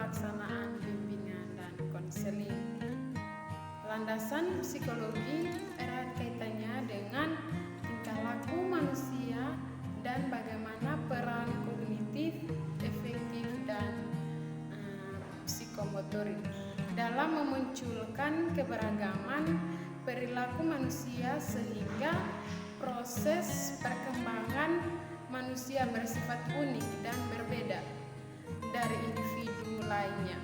pelaksanaan bimbingan dan konseling. Landasan psikologi erat kaitannya dengan tingkah laku manusia dan bagaimana peran kognitif, efektif, dan psikomotorik dalam memunculkan keberagaman perilaku manusia sehingga proses perkembangan manusia bersifat unik dan berbeda dari individu lainnya.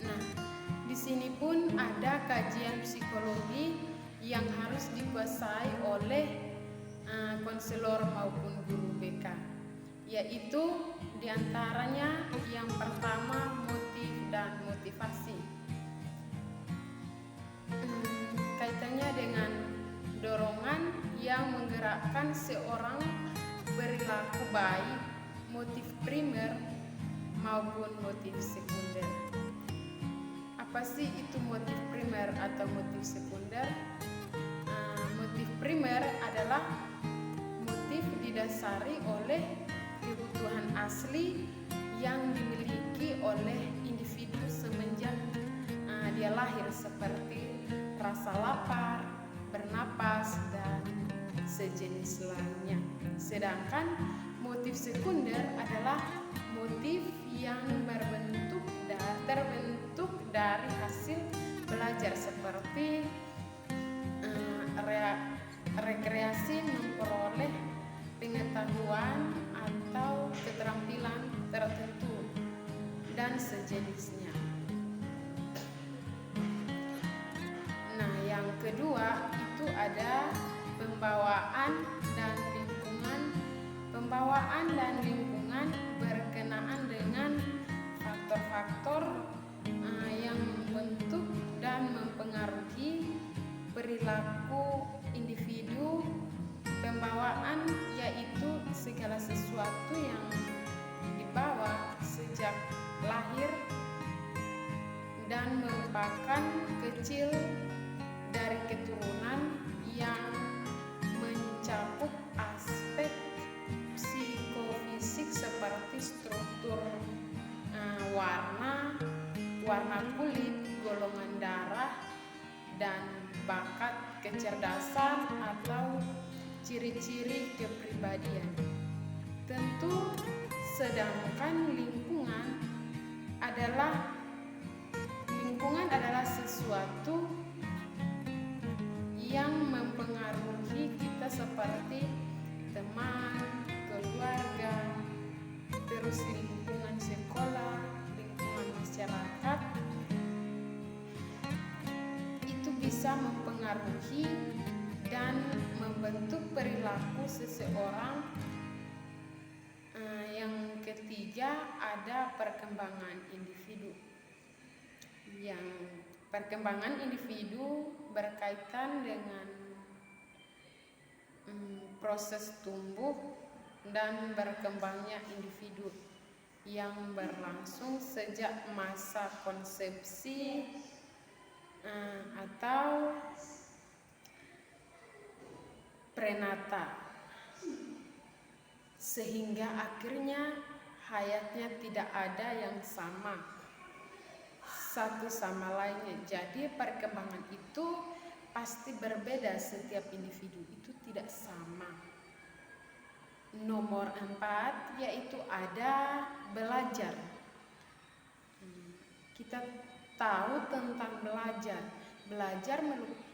Nah, di sini pun ada kajian psikologi yang harus dikuasai oleh konselor maupun guru BK, yaitu diantaranya yang pertama motif dan motivasi. Kaitannya dengan dorongan yang menggerakkan seorang perilaku baik, motif primer maupun motif sekunder. Apa sih itu motif primer atau motif sekunder? Motif primer adalah motif didasari oleh kebutuhan asli yang dimiliki oleh individu semenjak dia lahir, seperti rasa lapar, bernapas, dan sejenis lainnya. Sedangkan motif sekunder adalah motif yang terbentuk dari hasil belajar, seperti rekreasi memperoleh pengetahuan atau keterampilan tertentu dan sejenisnya. Nah, yang kedua itu ada pembawaan dan lingkungan. Pembawaan dan lingkungan berkenaan dengan faktor-faktor yang membentuk dan mempengaruhi perilaku individu. Pembawaan yaitu segala sesuatu yang dibawa sejak lahir dan merupakan kecil dari keturunan yang mencakup aspek psikofisik seperti struktur warna kulit, golongan darah, dan bakat, kecerdasan atau ciri-ciri kepribadian. Tentu, sedangkan lingkungan adalah sesuatu yang mempengaruhi kita, seperti teman, keluarga, terus lingkungan sekolah, lingkungan masyarakat. Itu bisa mempengaruhi dan membentuk perilaku seseorang. Yang ketiga ada perkembangan individu. Yang perkembangan individu berkaitan dengan proses tumbuh dan berkembangnya individu yang berlangsung sejak masa konsepsi atau prenata sehingga akhirnya hayatnya tidak ada yang sama satu sama lainnya. Jadi perkembangan itu pasti berbeda, setiap individu itu tidak sama. Nomor 4 yaitu ada belajar. Kita tahu tentang belajar. Belajar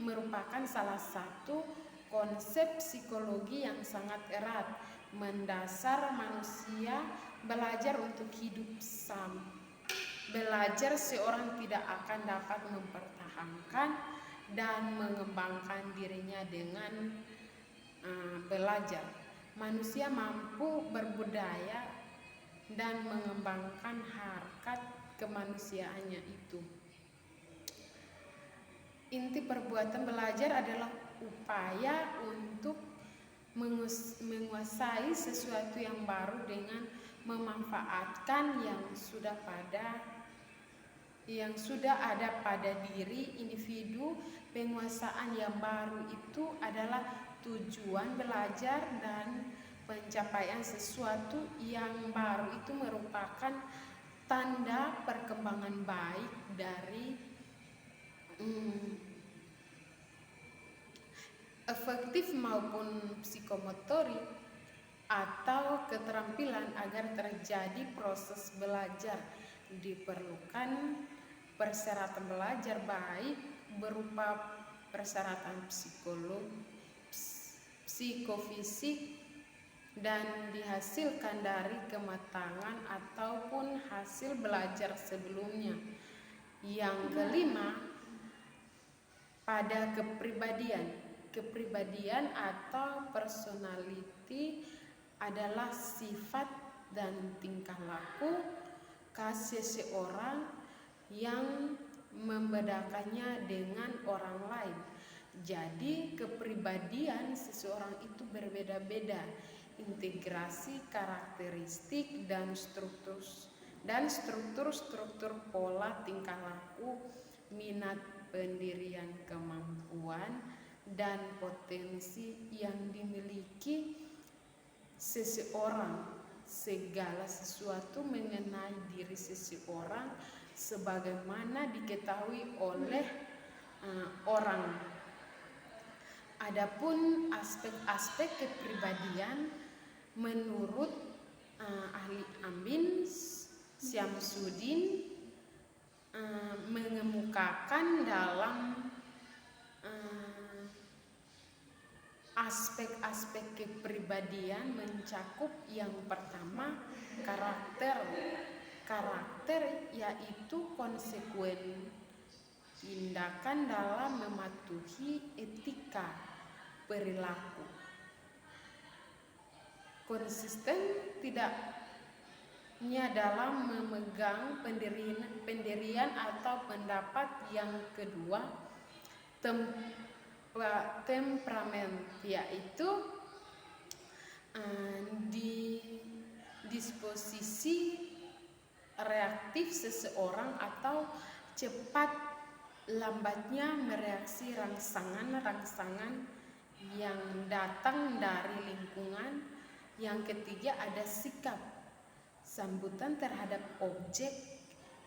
merupakan salah satu konsep psikologi yang sangat erat, mendasar manusia belajar untuk hidup Belajar seorang tidak akan dapat mempertahankan dan mengembangkan dirinya dengan belajar. Manusia mampu berbudaya dan mengembangkan harkat kemanusiaannya itu. Inti perbuatan belajar adalah upaya untuk menguasai sesuatu yang baru dengan memanfaatkan yang sudah ada pada diri individu. Penguasaan yang baru itu adalah tujuan belajar, dan pencapaian sesuatu yang baru itu merupakan tanda perkembangan baik dari afektif maupun psikomotorik atau keterampilan agar terjadi proses belajar. Diperlukan persyaratan belajar baik berupa persyaratan psikofisik dan dihasilkan dari kematangan ataupun hasil belajar sebelumnya. Yang kelima, pada kepribadian atau personality adalah sifat dan tingkah laku khas seseorang yang membedakannya dengan orang lain. Jadi kepribadian seseorang itu berbeda-beda, integrasi karakteristik dan struktur pola tingkah laku, minat, pendirian, kemampuan, dan potensi yang dimiliki seseorang. Segala sesuatu mengenai diri seseorang sebagaimana diketahui oleh orang. Adapun aspek-aspek kepribadian menurut ahli Amin Syamsuddin mengemukakan dalam aspek-aspek kepribadian mencakup yang pertama karakter yaitu konsekuen tindakan dalam mematuhi etika perilaku, konsisten tidaknya dalam memegang pendirian atau pendapat. Yang kedua, temperamen yaitu di disposisi reaktif seseorang atau cepat lambatnya mereaksi rangsangan yang datang dari lingkungan. Yang ketiga, ada sikap sambutan terhadap objek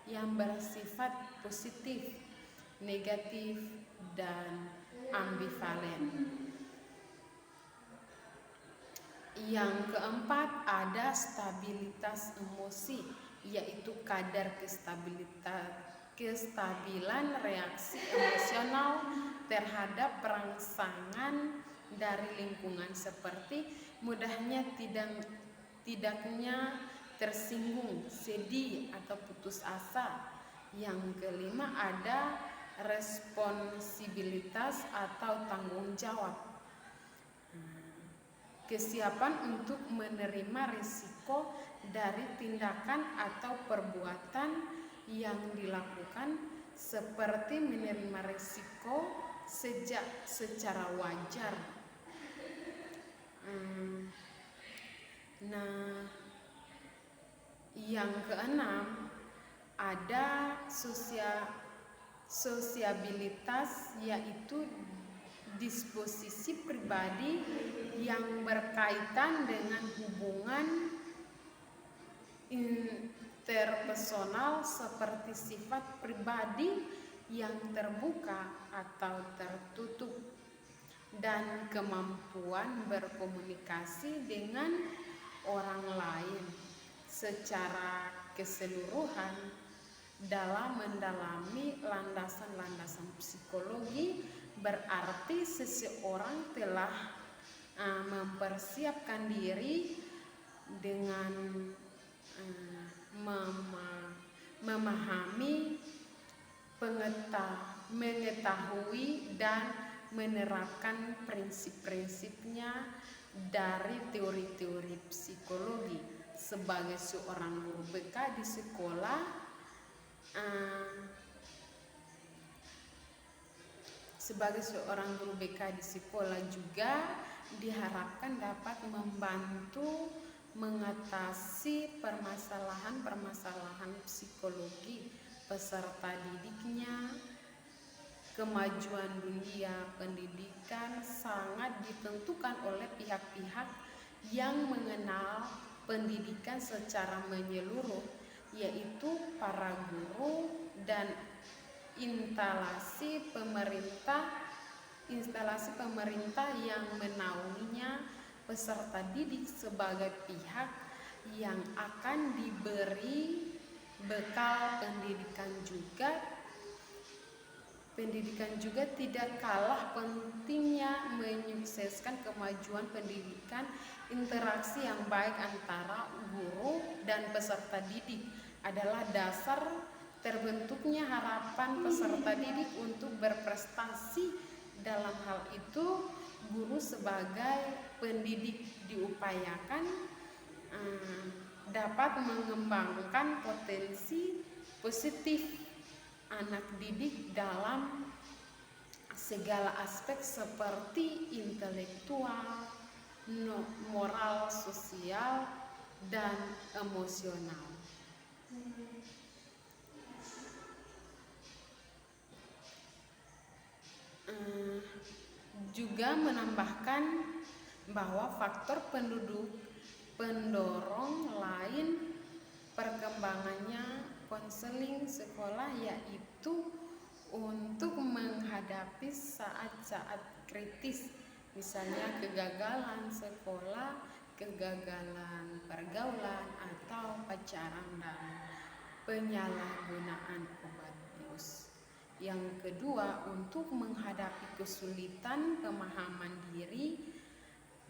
yang bersifat positif, negatif, dan ambivalen. Yang keempat, ada stabilitas emosi, yaitu kadar kestabilan reaksi emosional terhadap rangsangan dari lingkungan, seperti mudahnya tidaknya tersinggung, sedih, atau putus asa. Yang kelima, ada responsibilitas atau tanggung jawab, kesiapan untuk menerima risiko dari tindakan atau perbuatan yang dilakukan, seperti menerima risiko secara wajar. Yang keenam, ada sosiabilitas, yaitu disposisi pribadi yang berkaitan dengan hubungan interpersonal, seperti sifat pribadi yang terbuka atau tertutup, dan kemampuan berkomunikasi dengan orang lain. Secara keseluruhan, dalam mendalami landasan-landasan psikologi, berarti seseorang telah mempersiapkan diri dengan memahami, mengetahui, dan menerapkan prinsip-prinsipnya dari teori-teori psikologi. Sebagai seorang guru BK di sekolah, juga diharapkan dapat membantu mengatasi permasalahan psikologi peserta didiknya. Kemajuan dunia pendidikan sangat ditentukan oleh pihak-pihak yang mengenal pendidikan secara menyeluruh, yaitu para guru dan instalasi pemerintah yang menaunginya, peserta didik sebagai pihak yang akan diberi bekal pendidikan juga tidak kalah pentingnya menyukseskan kemajuan pendidikan. Interaksi yang baik antara guru dan peserta didik adalah dasar terbentuknya harapan peserta didik untuk berprestasi. Dalam hal itu, guru sebagai pendidik diupayakan dapat mengembangkan potensi positif anak didik dalam segala aspek seperti intelektual, moral, sosial, dan emosional. Juga menambahkan bahwa faktor pendorong lain perkembangannya konseling sekolah yaitu untuk menghadapi saat-saat kritis, misalnya kegagalan sekolah, kegagalan pergaulan atau pacaran dan penyalahgunaan obat bius. Yang kedua, untuk menghadapi kesulitan pemahaman diri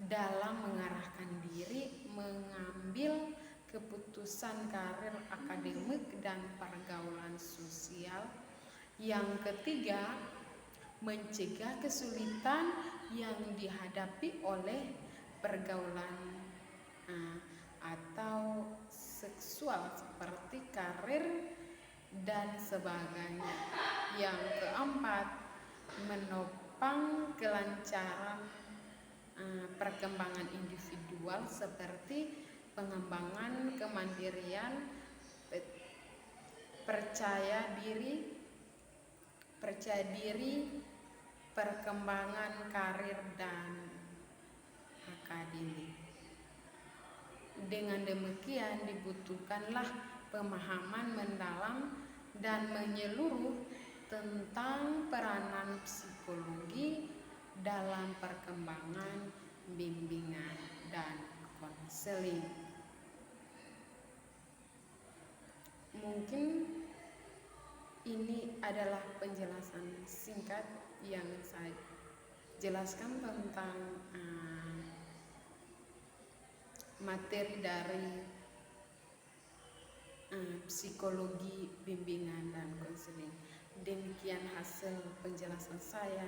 dalam mengarahkan diri mengambil keputusan karir akademik dan pergaulan sosial. Yang ketiga, mencegah kesulitan yang dihadapi oleh pergaulan atau seksual seperti karir dan sebagainya. Yang keempat, menopang kelancaran perkembangan individual seperti pengembangan kemandirian, percaya diri, perkembangan karir dan akademik. Dengan demikian dibutuhkanlah pemahaman mendalam dan menyeluruh tentang peranan psikologi dalam perkembangan, bimbingan, dan konseling. Mungkin ini adalah penjelasan singkat yang saya jelaskan tentang materi dari psikologi, bimbingan, dan konseling. Demikian hasil penjelasan saya.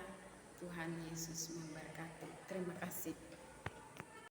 Tuhan Yesus memberkati. Terima kasih.